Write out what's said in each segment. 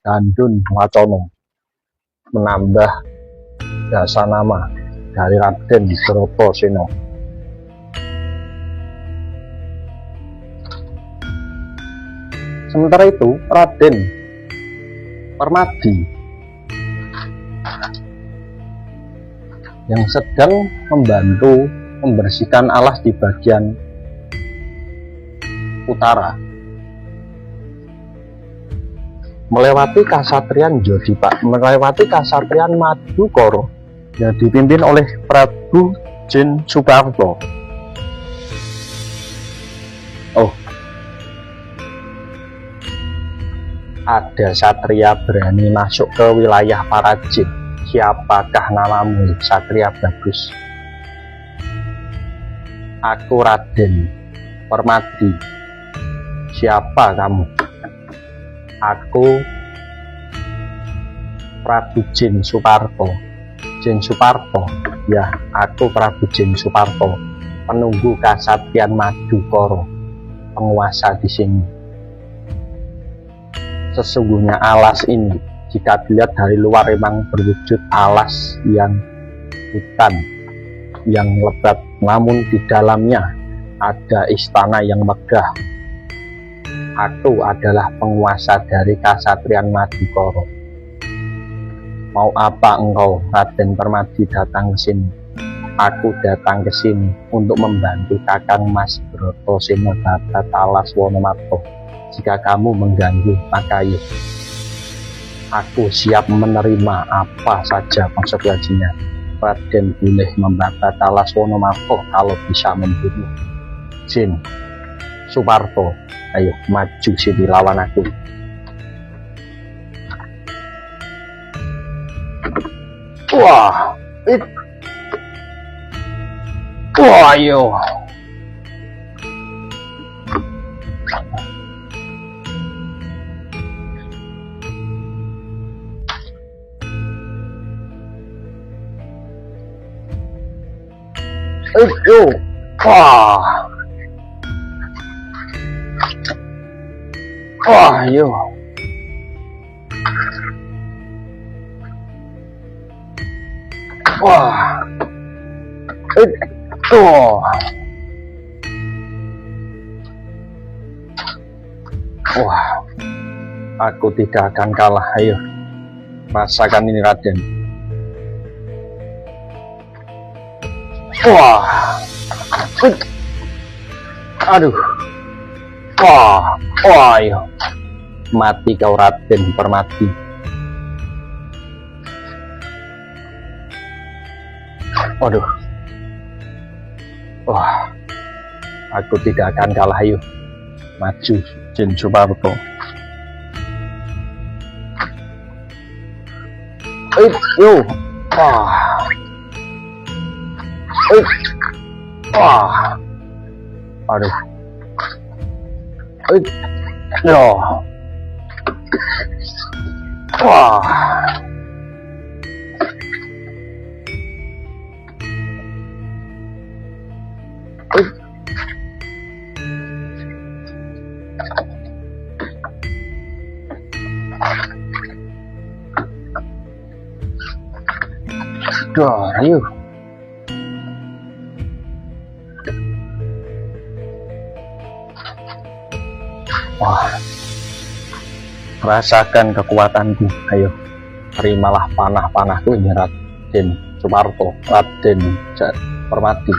Dandun Wacono menambah dasa nama dari Raden Bratasena. Sementara itu Raden Permadi yang sedang membantu membersihkan alas di bagian utara melewati Kasatriyan Madukara yang dipimpin oleh Prabu Jin Suparto. Oh, ada satria berani masuk ke wilayah para jin. Siapakah namamu, satria bagus? Aku Raden Permadi. Siapa kamu? Aku Prabu Jin Suparto. Jin Suparto? Ya, aku Prabu Jin Suparto, penunggu Kasatriyan Madukara, penguasa di sini. Sesungguhnya alas ini, jika dilihat dari luar, memang berwujud alas yang hutan yang lebat, namun di dalamnya ada istana yang megah. Aku adalah penguasa dari Kasatriyan Madukara. Mau apa engkau, Raden Permadi, datang ke sini? Aku datang ke sini untuk membantu Kakang Mas Bratasena Babat Alas Wonomarto. Jika kamu mengganggu, maka ya, aku siap menerima apa saja konsekuensinya. Raden boleh membabat Alas Wonomarto kalau bisa membunuh Jin Suparto. Ayo maju sini lawan aku. Wah, ayo. Wah. Ayo. Wah. Wah. Aku tidak akan kalah. Ayo. Rasakan ini, Raden. Wah. Aduh. Wah. Ayo. Mati kau, Raden Permadi. Waduh. Wah. Aku tidak akan kalah. Ayo. Maju Jin Suparto. Yo. Wah. Wah. Aduh. Yo. Wah. Ayo. Wah. Rasakan kekuatanku. Ayo. Terimalah panah-panahku ini, Raden Suparto, Raden Permadi.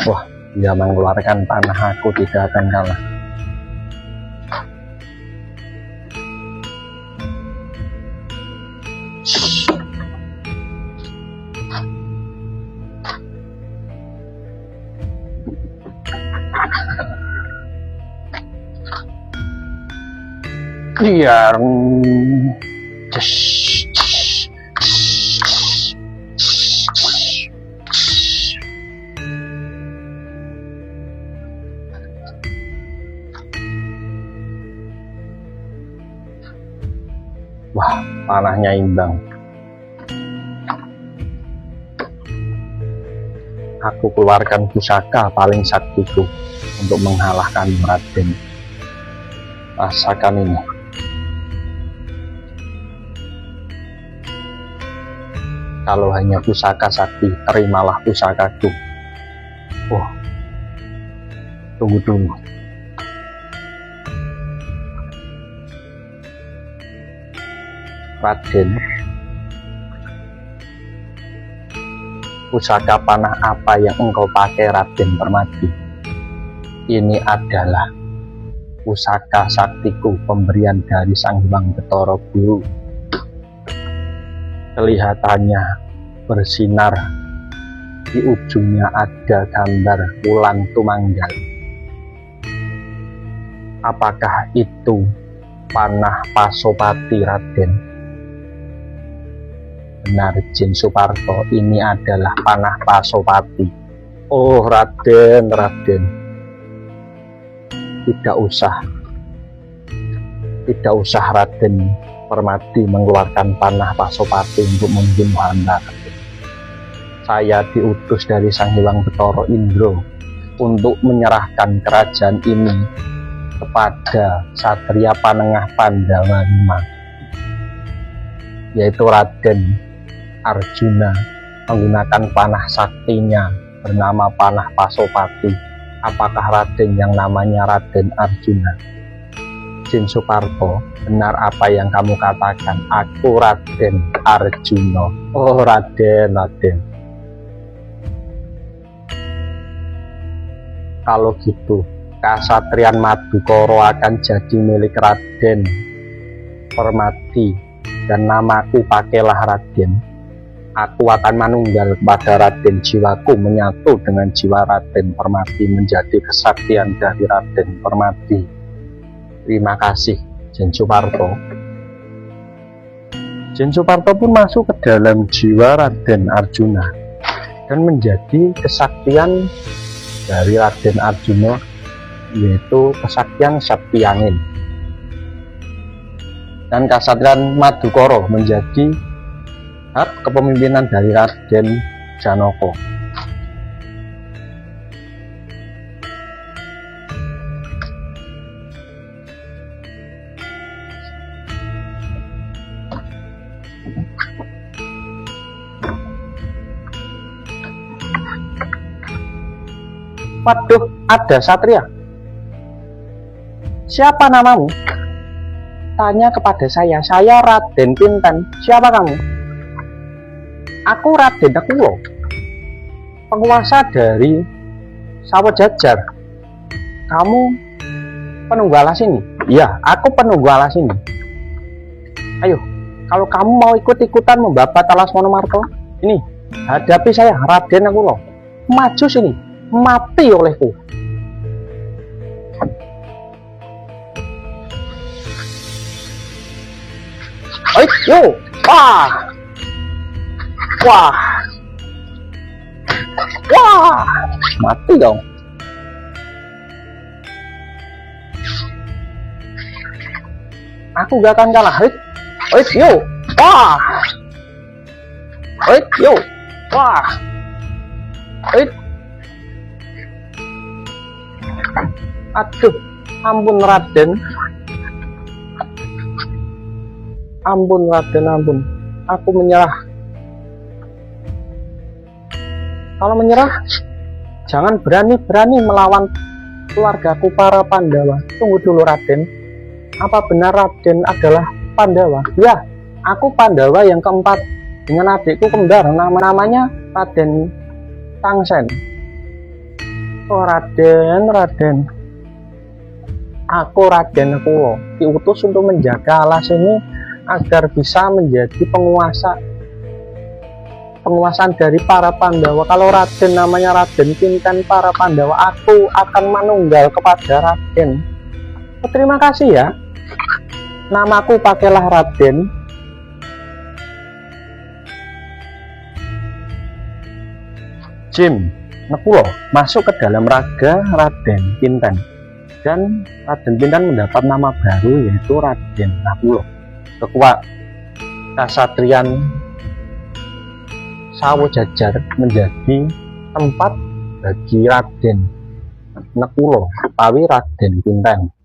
Wah, dia mengeluarkan panah, aku tidak akan kalah. Biar wah, panahnya imbang. Aku keluarkan pusaka paling saktiku untuk mengalahkan Raden. Rasakan ini. Kalau hanya pusaka sakti, terimalah pusakaku. Oh, tunggu dulu. Raden, pusaka panah apa yang engkau pakai, Raden Permadi? Ini adalah pusaka saktiku, pemberian dari Sang Hyang Bathara Guru. Kelihatannya bersinar, di ujungnya ada gambar wulan tumanggal. Apakah itu panah Pasopati, Raden? Benar, Jin Suparto, ini adalah panah Pasopati. Oh Raden, tidak usah Raden Permadi mengeluarkan panah Pasopati untuk membunuh Anda. Saya diutus dari Sang Hyang Bathara Indra untuk menyerahkan kerajaan ini kepada Satria Panengah Pandawa 5, yaitu Raden Arjuna, menggunakan panah saktinya bernama panah Pasopati. Apakah Raden yang namanya Raden Arjuna? Jin Suparto, benar apa yang kamu katakan, aku Raden Arjuna. Oh Raden. Kalau gitu, Kasatriyan Madukara akan jadi milik Raden Permadi, dan namaku pakailah Raden. Aku akan manunggal kepada Raden, jiwaku menyatu dengan jiwa Raden Permadi menjadi kesaktian dari Raden Permadi. Terima kasih, Jin Suparto. Jin Suparto pun masuk ke dalam jiwa Raden Arjuna dan menjadi kesaktian dari Raden Arjuna, yaitu kesaktian Sakti Angin. Dan Kasatriyan Madukara menjadi hak kepemimpinan dari Raden Janaka. Waduh, ada Satria. Siapa namamu? Tanya kepada saya Raden Pinten. Siapa kamu? Aku Raden Nakula, penguasa dari Sawo Jajar. Kamu penunggu alas ini? Iya, aku penunggu alas ini. Ayo, kalau kamu mau ikut-ikutan membabat alas Monomarto, ini hadapi saya, Raden Nakula. Maju sini, mati olehku. Ayo, wah, mati dong. Aku gak akan kalah. Aduh, ampun Raden. Ampun Raden, ampun. Aku menyerah. Kalau menyerah, jangan berani-berani melawan keluargaku para Pandawa. Tunggu dulu Raden. Apa benar Raden adalah Pandawa? Ya, aku Pandawa yang keempat dengan adikku kembar, namanya Raden Tangsen. Oh Raden. Aku Raden Nakula, diutus untuk menjaga alas ini agar bisa menjadi penguasaan dari para Pandawa. Kalau Raden namanya Raden Pinten para Pandawa, aku akan manunggal kepada Raden. Oh, terima kasih ya. Namaku pakailah Raden. Jin Nakula masuk ke dalam raga Raden Pinten, dan Raden Pinten mendapat nama baru yaitu Raden Nakula. Kasatriyan Sawo Jajar menjadi tempat bagi Raden Nekulo utawi Raden Kinten.